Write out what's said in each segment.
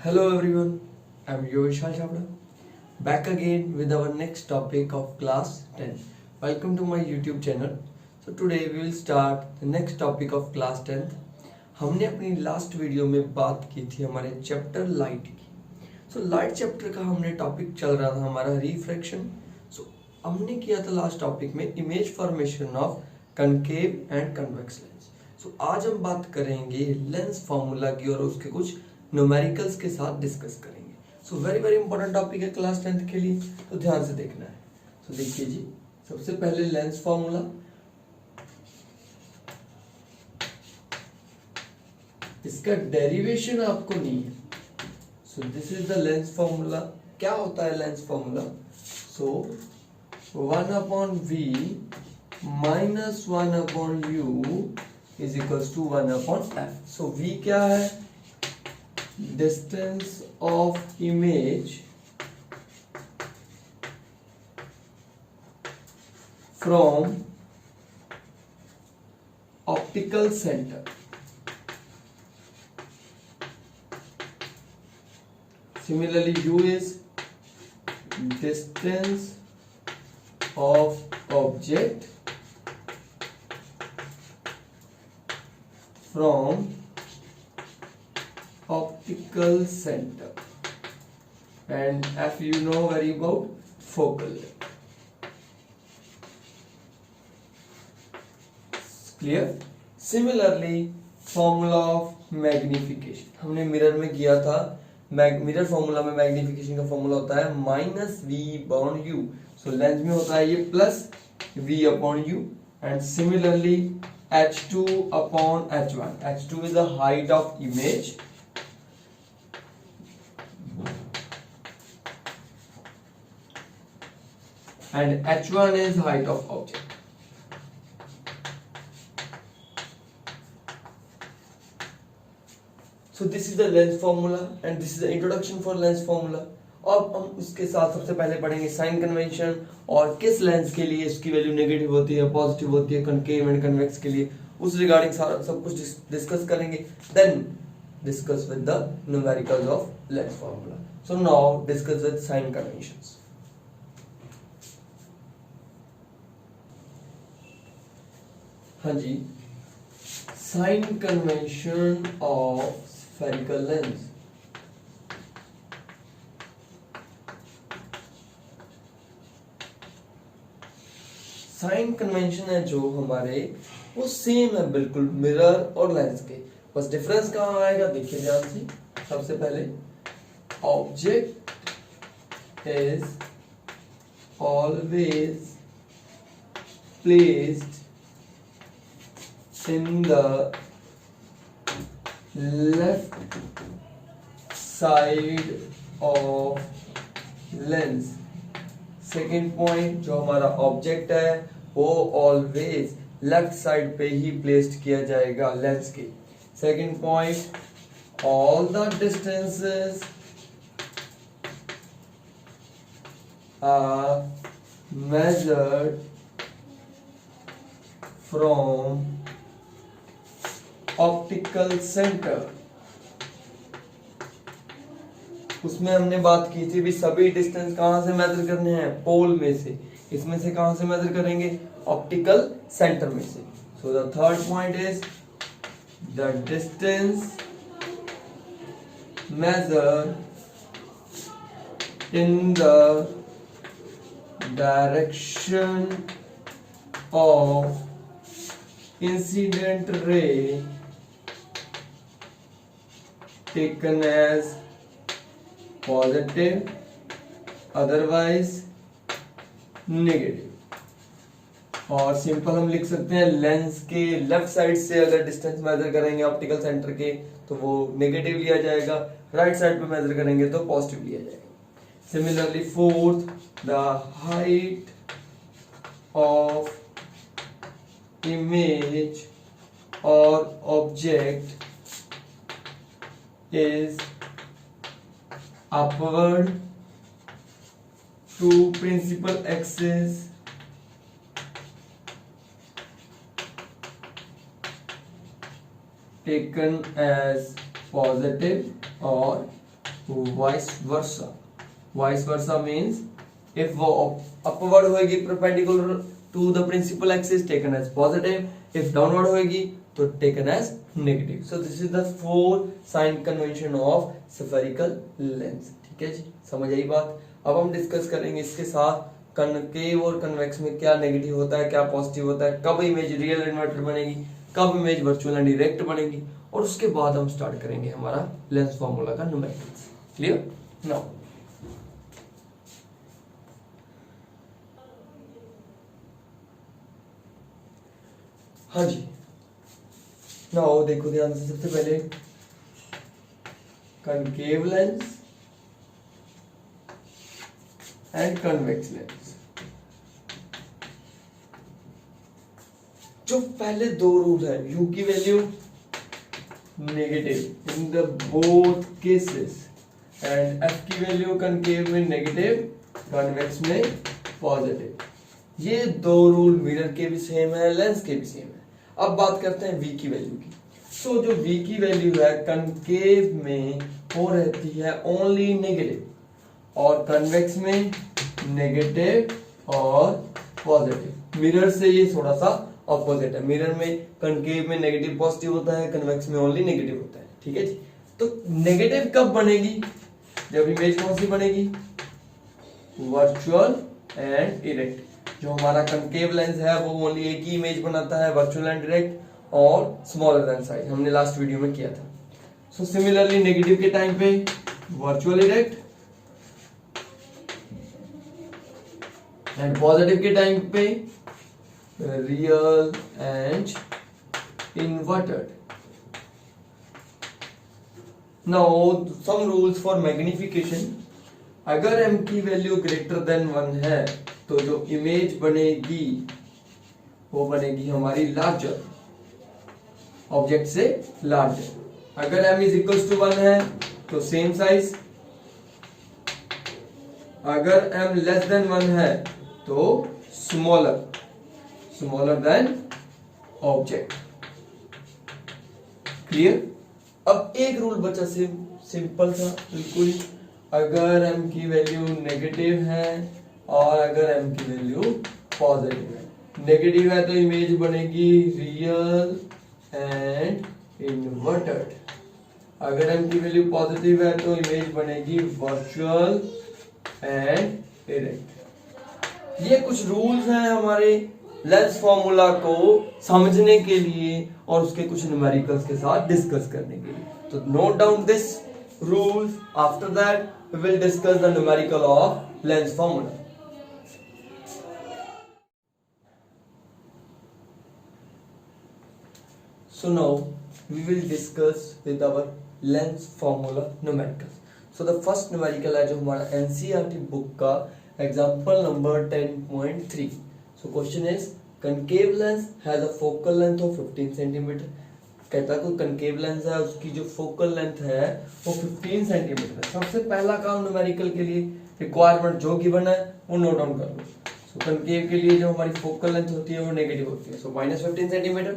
Hello everyone, I'm Vishal Chhabra, back again with our next topic of class 10. Welcome to my YouTube channel. So today we will start the next topic of class 10th. हमने अपनी last video में बात की थी हमारे chapter light की. So light chapter का हमने टॉपिक चल रहा था हमारा रिफ्रैक्शन. सो हमने किया था लास्ट टॉपिक में image formation of concave and convex lens. So आज हम बात करेंगे लेंस फॉर्मूला की और उसके कुछ न्यूमेरिकल्स के साथ डिस्कस करेंगे. So very very important topic है क्लास 10th के लिए, तो ध्यान से देखना है. सो देखिए जी, सबसे पहले लेंस फॉर्मूला. इसका डेरिवेशन आपको नहीं है. So this is the lens formula. क्या होता है lens formula? So 1/v minus 1/u is equals to 1/f. So v क्या है? Distance of image from optical center. Similarly, u is distance of object from optical center, and f you know very about focal length. Clear? Similarly, formula of magnification हमने mirror में किया था. Mirror formula में magnification का formula होता है minus v upon u. सो lens में होता है ये plus v upon u. And similarly h2 upon h1. h2 is the height of image and h1 is height of object. So this is the lens formula and this is the introduction for lens formula. अब हम उसके साथ सबसे पहले पढ़ेंगे sign convention और किस lens के लिए इसकी वैल्यू नेगेटिव होती है, पॉजिटिव होती है, कनकेव एंड कन्वेक्स के लिए, उस रिगार्डिंग सारा सब कुछ डिस्कस करेंगे. Then discuss with the numericals of lens formula. So now discuss with sign conventions. हाँ जी, sign convention of spherical lens. Sign convention है जो हमारे वो सेम है बिल्कुल मिरर और लेंस के. बस डिफरेंस कहाँ आएगा देखिए ध्यान से. सबसे पहले object is always placed in the left side of lens. Second point, जो हमारा ऑब्जेक्ट है वो ऑलवेज लेफ्ट साइड पे ही प्लेस्ड किया जाएगा लेंस के. Second point, all the distances are measured from optical centre. उसमें हमने बात की थी भी सभी डिस्टेंस कहां से मेजर करने हैं? पोल में से. इसमें से कहां से मेजर करेंगे? ऑप्टिकल सेंटर में से. So the third point is the distance measure in the direction of incident ray taken as positive, otherwise negative. और सिंपल हम लिख सकते हैं लेंस के लेफ्ट साइड से अगर डिस्टेंस मेजर करेंगे ऑप्टिकल सेंटर के तो वो नेगेटिव लिया जाएगा, राइट साइड पे मेजर करेंगे तो पॉजिटिव लिया जाएगा. Similarly fourth, the height of image और object is upward to principal axis taken as positive or vice versa. Vice versa means if वो अपवर्ड होगी perpendicular to the principal axis taken as positive, if downward होगी तो taken as negative. So this is the 4 sign convention of spherical lens. ठीक है जी, समझ आई बात। अब हम डिस्कस करेंगे इसके साथ कनकेव और कन्वेक्स में क्या नेगेटिव होता है, क्या पॉजिटिव होता है, कब इमेज रियल इन्वर्टेड बनेगी, कब इमेज वर्चुअल एंड डायरेक्ट बनेगी, और उसके बाद हम स्टार्ट करेंगे हमारा लेंस फार्मूला का न्यूमेरिकल्स। Clear now. हाँ जी, नाउ देखो ध्यान से, सबसे पहले concave lens and convex lens. जो पहले दो रूल है, u की value negative in the both cases and f की वैल्यू कनकेव में नेगेटिव, कन्वेक्स में पॉजिटिव। ये दो रूल मिरर के भी सेम है, लेंस के भी सेम है। अब बात करते हैं v की वैल्यू की। सो जो v की वैल्यू है कनकेव में वो रहती है ओनली नेगेटिव और कन्वेक्स में नेगेटिव और पॉजिटिव। मिरर से ये थोड़ा सा ऑपोजिट है। मिरर में कनकेव में नेगेटिव पॉजिटिव होता है, कन्वेक्स में ओनली नेगेटिव होता है। ठीक है जी। तो नेगेटिव कब बनेगी? जब इमेज कौन सी बनेगी? Virtual and erect. जो हमारा कनकेव लेंस है वो ओनली एक ही इमेज बनाता है, वर्चुअल एंड डायरेक्ट और स्मॉलर देन साइज, हमने लास्ट वीडियो में किया था। सो सिमिलरली नेगेटिव के टाइम पे वर्चुअल इरेक्ट एंड पॉजिटिव के टाइम पे real and inverted. Now some rules for magnification. अगर m की वैल्यू ग्रेटर देन 1 है तो जो इमेज बनेगी वो बनेगी हमारी लार्जर, ऑब्जेक्ट से लार्जर। अगर m इज इक्वल टू 1 है तो सेम साइज, अगर m लेस देन 1 है तो smaller, smaller than object. Clear? अब एक रूल बचा, सिंपल था बिल्कुल। अगर m की वैल्यू नेगेटिव है और अगर m की वैल्यू पॉजिटिव है, नेगेटिव है तो इमेज बनेगी रियल एंड इन्वर्टेड। अगर m की वैल्यू पॉजिटिव है तो इमेज बनेगी वर्चुअल एंड इरेक्ट। ये कुछ रूल्स हैं हमारे लेंस फॉर्मूला को समझने के लिए और उसके कुछ न्यूमेरिकल्स के साथ डिस्कस करने के लिए। तो note down this rules, after that we will discuss the numerical of lens formula. So now we will discuss with our lens formula numericals. So the first numerical है जो हमारा NCERT book का example number 10.3. So question is concave lens has a focal length of 15 centimeter. कहता है कोई concave lens है, उसकी जो focal length है वो 15 centimeter है। सबसे पहला काम numerical के लिए requirement जो given है वो note down कर लो। So concave के लिए जो हमारी focal length होती है वो negative होती है। So minus 15 centimeter.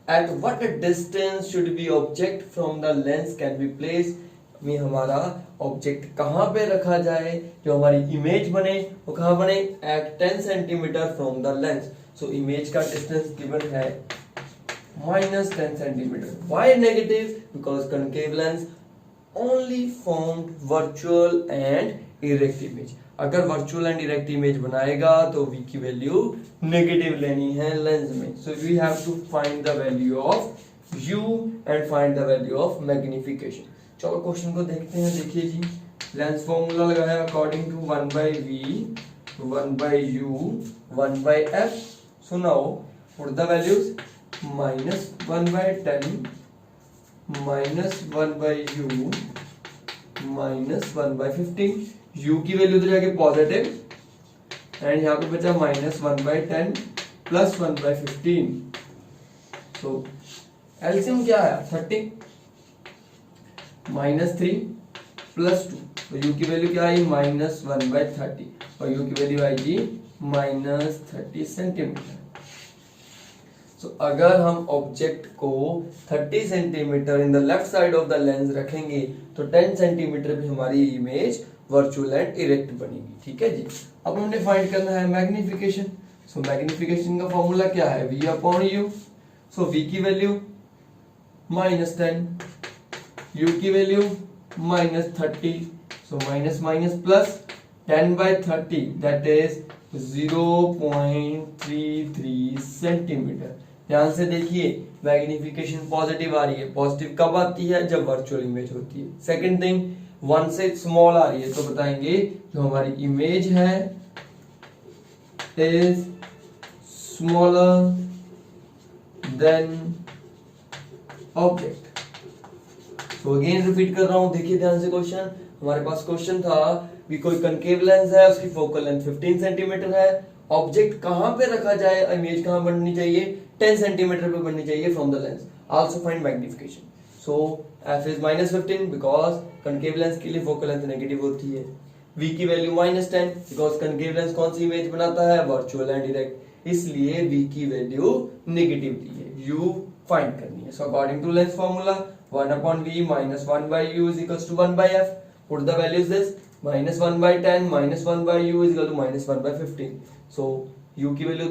At what distance should be object from the lens can be placed? में हमारा ऑब्जेक्ट कहाँ पे रखा जाए, जो हमारी इमेज बने वो कहाँ बने? At 10 centimeter from the lens. So image का डिस्टेंस गिवन है -10 centimeter. Why negative? Because concave lens only formed virtual and erect image. अगर वर्चुअल एंड डायरेक्ट इमेज बनाएगा तो v की वैल्यू नेगेटिव लेनी है लेंस में। So we have to find the value of u and find the value of magnification. चलो question को देखते हैं। देखिए जी, लेंस फॉर्मूला लगाया according to 1/v 1/u 1/f। So now put the values -1/10 -1/u -1/15। u की value तो जाके पॉजिटिव एंड यहाँ पे बचा -1/10 प्लस 1/15। तो एलसीएम क्या है? 30 -3 प्लस 2, तो u की वैल्यू क्या आई? -1/30 और u की वैल्यू आएगी -30 सेंटीमीटर। सो अगर हम ऑब्जेक्ट को 30 centimetre in the left side of the lens रखेंगे तो 10 सेंटीमीटर पे हमारी इमेज वर्चुअल एंड इरेक्ट बनेगी। ठीक है जी। अब हमने फाइंड करना है मैग्निफिकेशन। सो मैग्निफिकेशन का फॉर्मूला क्या है, v अपॉन u। सो v की वैल्यू -10, u की value -30, so minus minus plus 10/30 that is 0.33 centimetre. ध्यान से देखिए मैग्निफिकेशन पॉजिटिव आ रही है। पॉजिटिव कब आती है, जब वर्चुअल इमेज होती है। सेकंड थिंग, 1 से स्मॉल आ रही है तो बताएंगे जो हमारी इमेज है इज स्मॉलर देन ऑब्जेक्ट। तो अगेन रिपीट कर रहा हूं, देखिए ध्यान से क्वेश्चन। हमारे पास क्वेश्चन था भी कोई कनकेव लेंस है, उसकी फोकल लेंथ 15 सेंटीमीटर है, ऑब्जेक्ट कहां पे रखा जाए, इमेज कहां बननी चाहिए, 10 सेंटीमीटर पे बननी चाहिए from the lens. Also find magnification. So f is -15 because concave lens के लिए फोकल लेंथ नेगेटिव होती है। v की वैल्यू -10 बिकॉज कनकेव लेंस कौन सी इमेज बनाता है, वर्चुअल एंड डायरेक्ट, इसलिए v की वैल्यू नेगेटिव दी है। u फाइंड करनी है। So according to lens formula 1/v - 1/u is equals to 1/f. Put the values this -1/10 - 1/u is equal to -1/15. So u की वैल्यू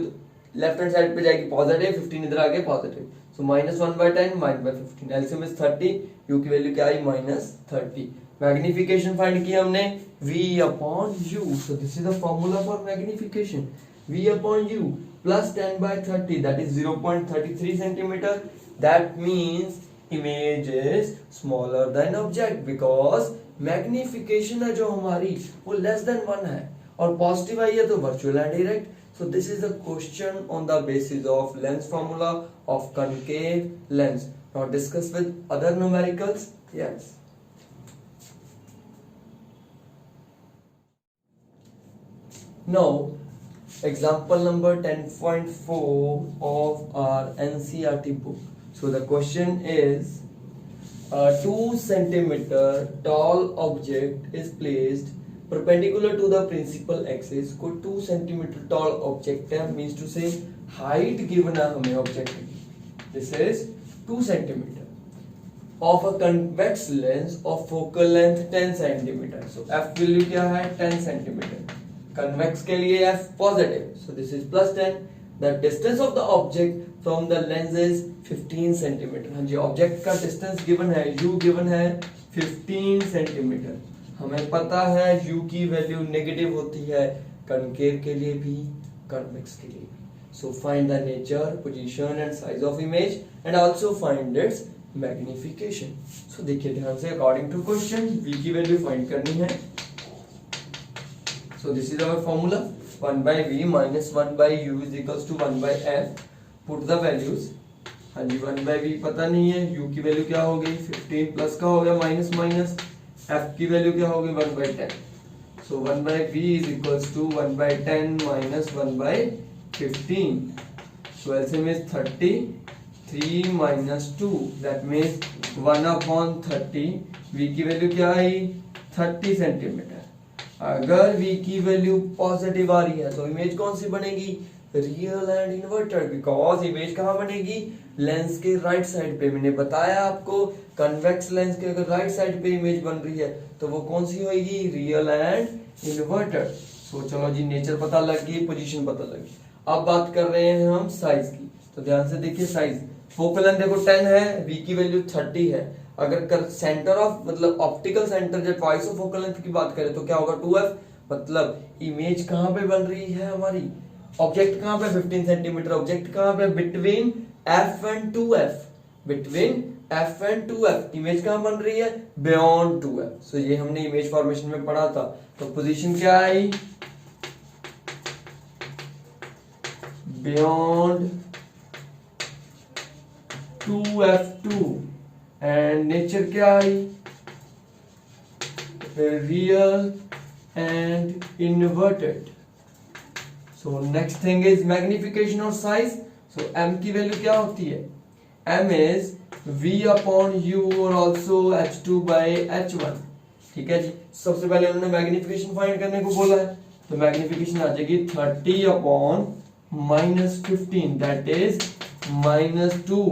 लेफ्ट हैंड साइड पे जाएगी positive, 15 इधर आ गया positive. So -1/10 - 1/15 LCM is 30। u की value क्या आई, -30। Magnification find किया हमने v upon u. So this is the formula for magnification. v upon u plus 10/30 that is 0.33 centimeter. That means image is smaller than object because magnification है जो हमारी वो less than 1 है और positive आई है तो virtual and direct. So this is the question on the basis of lens formula of concave lens. Now discuss with other numericals. Yes, now example number 10.4 of our NCERT book. So the question is a 2 centimeter tall object is placed perpendicular to the principal axis. कोई 2 centimeter tall object है, means to say height given है हमें object की, this is 2 centimeter of a convex lens of focal length 10 centimeter. So f value क्या है, 10 centimeter. Convex के लिए f positive, so this is +10. The distance of the object from the lens is 15 centimeter. हाँ जी, object का distance given है, u given है 15 centimetre. हमें पता है u की वैल्यू नेगेटिव होती है कनकेव के लिए भी, कन्वेक्स के लिए भी। So find the nature, position and size of image and also find its magnification. So देखिए ध्यान से, अकॉर्डिंग टू क्वेश्चन v की वैल्यू फाइंड करनी है। So this is our formula 1/v minus 1/u is equals to 1/f. Put the values. हाँ जी, 1/v पता नहीं है, u की वैल्यू क्या हो गई 15 प्लस का हो गया माइनस माइनस, f की वैल्यू क्या हो गई 1/10. So 1/v is equals to 1/10 minus 1/15. So LCM is 30. 3 minus 2 that means 1/30. v की वैल्यू क्या आई 30 सेंटीमीटर। अगर v की वैल्यू पॉजिटिव आ रही है तो इमेज कौन सी बनेगी, real and inverted, because image कहाँ बनेगी, लेंस के राइट साइड पे। मैंने बताया आपको कन्वेक्स लेंस के अगर राइट साइड पे इमेज बन रही है तो वो कौन सी होगी, रियल एंड इन्वर्टेड। सो चलो जी, नेचर पता लग गई, पोजीशन पता लग गई। अब बात कर रहे हैं हम साइज की, तो ध्यान से देखिए साइज। फोकल लेंथ देखो 10 है, v की वैल्यू 30 है। अगर सेंटर ऑफ मतलब ऑप्टिकल सेंटर जब ट्वाइस ऑफ फोकल लेंथ की बात करें तो क्या होगा 2f, मतलब इमेज कहां पे बन रही है हमारी, ऑब्जेक्ट कहां पे 15 सेंटीमीटर, ऑब्जेक्ट कहां पे between f and 2f, between f and 2f image कहां बन रही है, बियॉन्ड 2f। सो ये हमने इमेज फॉर्मेशन में पढ़ा था। तो पोजीशन क्या आई, बियॉन्ड 2f2 एंड नेचर क्या आई, real and inverted. So next thing is magnification और साइज। सो m की वैल्यू क्या होती है, m is v upon u और ऑल्सो h2/h1। ठीक है जी। सबसे पहले उन्होंने मैग्निफिकेशन फाइंड करने को बोला है, तो मैग्निफिकेशन आ जाएगी 30 upon -15 that is -2।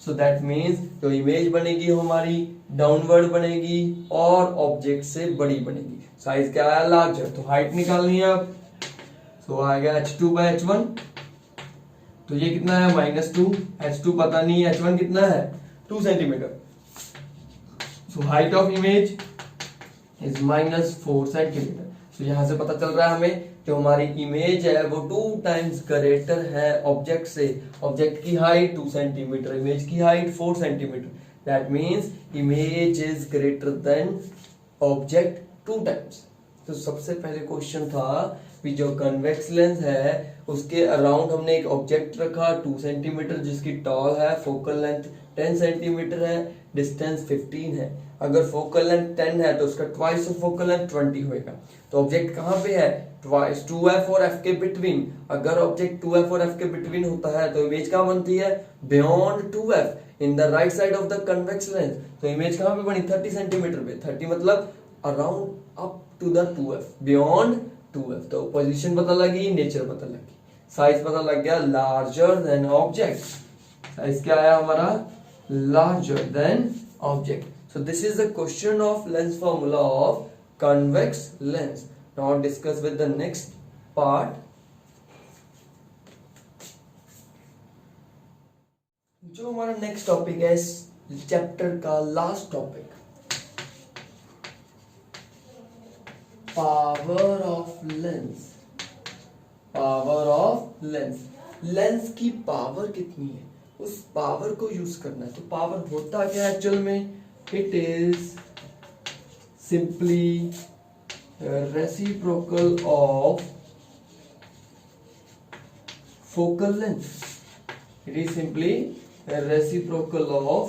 So that means जो इमेज बनेगी वो हमारी डाउनवर्ड बनेगी और ऑब्जेक्ट से बड़ी बनेगी। साइज क्या आया, लार्जर। तो हाइट निकालनी है अब, सो आएगा h2/h1। तो ये कितना है -2, h2 पता नहीं, h1 कितना है 2 centimetre. So height of image is -4 centimetre. तो यहां से पता चल रहा है हमें जो हमारी इमेज है वो 2 टाइम्स ग्रेटर है ऑब्जेक्ट से। ऑब्जेक्ट की हाइट 2 सेंटीमीटर, इमेज की height 4 centimetre. That means image is greater than object 2 times. तो सबसे पहले क्वेश्चन था कि जो कन्वेक्स लेंस है उसके अराउंड हमने एक ऑब्जेक्ट रखा 2 सेंटीमीटर जिसकी टॉल है, फोकल लेंथ 10 सेंटीमीटर है, डिस्टेंस 15 है। अगर फोकल लेंथ 10 है तो उसका ट्वाइस ऑफ फोकल लेंथ 20 होएगा। तो ऑब्जेक्ट कहाँ पे है, ट्वाइस 2f और f के बिटवीन। अगर ऑब्जेक्ट 2f और f के बिटवीन होता है तो इमेज कहाँ बनती है, beyond 2f in the right side of the convex lens. तो इमेज कहाँ पे बनी, 30 सेंटीमीटर पे। 30 मतलब around up to the 2f, beyond 2f। तो पोजीशन पता लगी, नेचर पता लगी, साइज पता लग गया, लार्जर देन ऑब्जेक्ट। साइज क्या आया हमारा, larger than object. So this is the question of lens formula of convex lens. Now discuss with the next part. जो हमारा नेक्स्ट टॉपिक है इस चैप्टर का last topic, power of lens. Power of lens, lens की power कितनी है उस power को यूज करना है। तो पावर होता क्या है एक्चुअल में, it is simply reciprocal of focal length. It is simply reciprocal of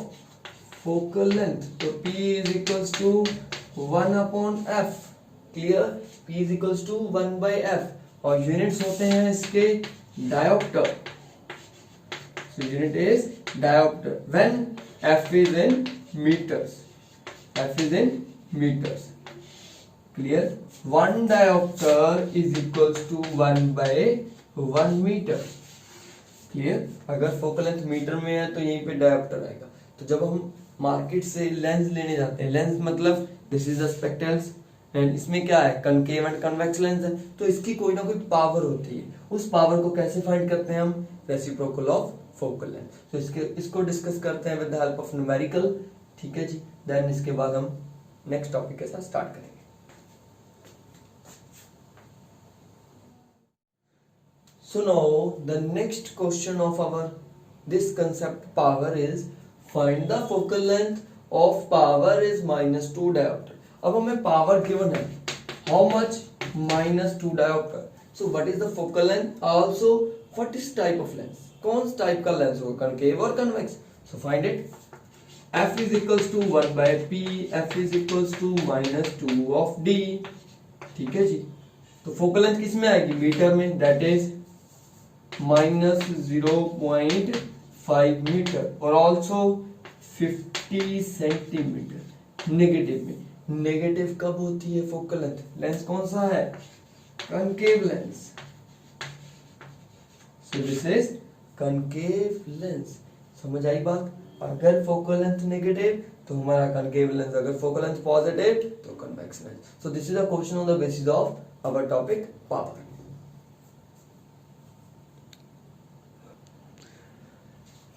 focal length. तो P is equals to 1/f, clear? P is equals to 1/f और यूनिट्स होते हैं इसके dioptre. So unit is diopter when f is in meters. F is in meters. Clear? 1 diopter is equals to 1/1 meter. Clear? अगर focal length metre में है तो यहीं पे डायोप्टर आएगा। तो जब हम मार्केट से लेंस लेने जाते हैं, लेंस मतलब दिस इज द स्पेक्ट्रल्स एंड इसमें क्या है, कनकेव एंड कन्वेक्स लेंस है, तो इसकी कोई ना कोई पावर होती है। उस पावर को कैसे फाइंड करते हैं हम, रेसिप्रोकल ऑफ फोकल लेंथ। तो इसको डिस्कस करते हैं with the help of numerical. ठीक है जी, देन इसके बाद हम नेक्स्ट टॉपिक के साथ स्टार्ट करेंगे। So now the next question of our this concept power is find the focal length of power is -2 diopter. अब हमें पावर गिवन है, how much, -2 diopter. So what is the focal length, also what is type of lens, कौन सा type का lens होगा, concave और convex. So find it. F is equals to 1/p, F is equals to -2 of d। ठीक है जी, तो focal length किस में आएगी, मीटर में, दैट इज -0.5 मीटर और ऑल्सो 50 सेंटीमीटर नेगेटिव में। नेगेटिव कब होती है फोकल लेंथ, लेंस कौन सा है, concave lens. So this is concave lens. समझ आई बात, अगर फोकल लेंथ नेगेटिव तो हमारा कनकेव लेंस, अगर फोकल लेंथ पॉजिटिव तो convex lens. So this is a question on the basis of our topic power.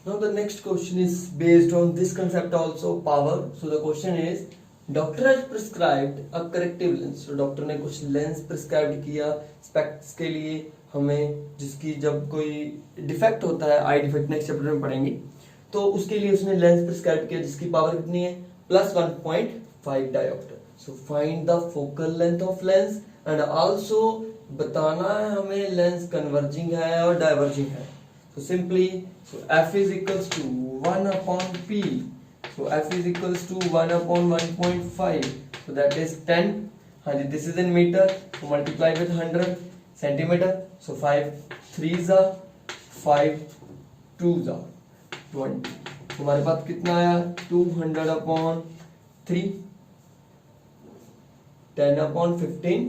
Now the next question is based on this concept also, power. So the question is, doctor has prescribed a corrective lens. So doctor ने कुछ lens prescribe किया स्पेक्ट्स के लिए हमें, जिसकी जब कोई defect होता है, आई डिफेक्ट नेक्स्ट चैप्टर में पढ़ेंगे, तो उसके लिए उसने लेंस प्रिस्क्राइब किया जिसकी पावर कितनी है, +1.5 dioptre. So find the focal length of lens and also बताना है हमें लेंस कन्वर्जिंग है और डाइवर्जिंग है। So simply, so f is equals to 1/p. So f is equals to 1/1.5. So that is 10. हाँ जी, this is in meter. So multiply with 100 centimeter. So 5 3s are 5 2s are 20. हमारे पास कितना आया, 200/3, 10/15।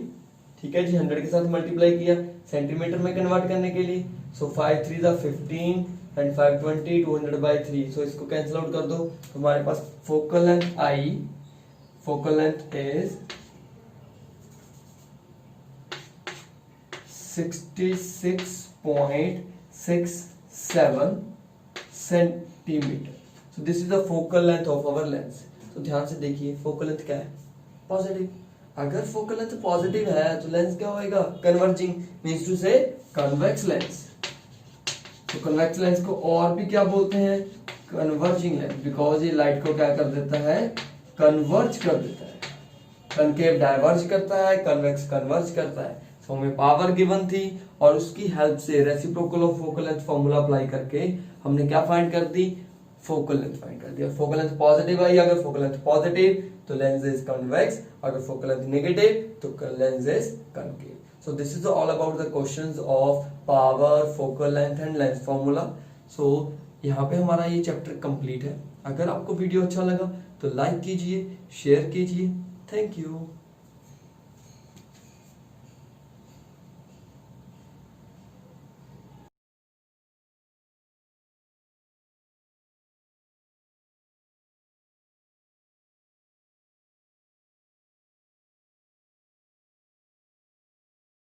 ठीक है जी, 100 के साथ मल्टीप्लाई किया सेंटीमीटर में कन्वर्ट करने के लिए। सो 5 3 15, एंड 520 200/3, सो इसको कैंसिल आउट कर दो तो हमारे पास focal length is 66.67 centimetre. So this is the focal length of our lens. तो ध्यान से देखिए, फोकल लेंथ क्या है? पॉजिटिव। अगर फोकल लेंथ पॉजिटिव है तो लेंस क्या होएगा? कन्वर्जिंग, मींस टू से कन्वेक्स लेंस। तो कन्वेक्स लेंस को और भी क्या बोलते हैं? कन्वर्जिंग लेंस, बिकॉज ये लाइट को क्या कर देता है? कन्वर्ज कर देता है। कनकेव डाइवर्ज करता है, कन्वेक्स कन्वर्ज करता है। तो हमें पावर गिवन थी और उसकी हेल्प से reciprocal of focal length formula apply करके हमने क्या फाइंड कर दी? फोकल लेंथ फाइंड कर दिया। फोकल लेंथ पॉजिटिव आई, अगर फोकल लेंथ पॉजिटिव तो लेंस इज कन्वेक्स, अगर फोकल लेंथ नेगेटिव तो lens is concave. So this is all about the questions of power, focal length and lens formula. So यहाँ पे हमारा ये चैप्टर कंप्लीट है। अगर आपको वीडियो अच्छा लगा तो लाइक कीजिए, शेयर कीजिए। Thank you.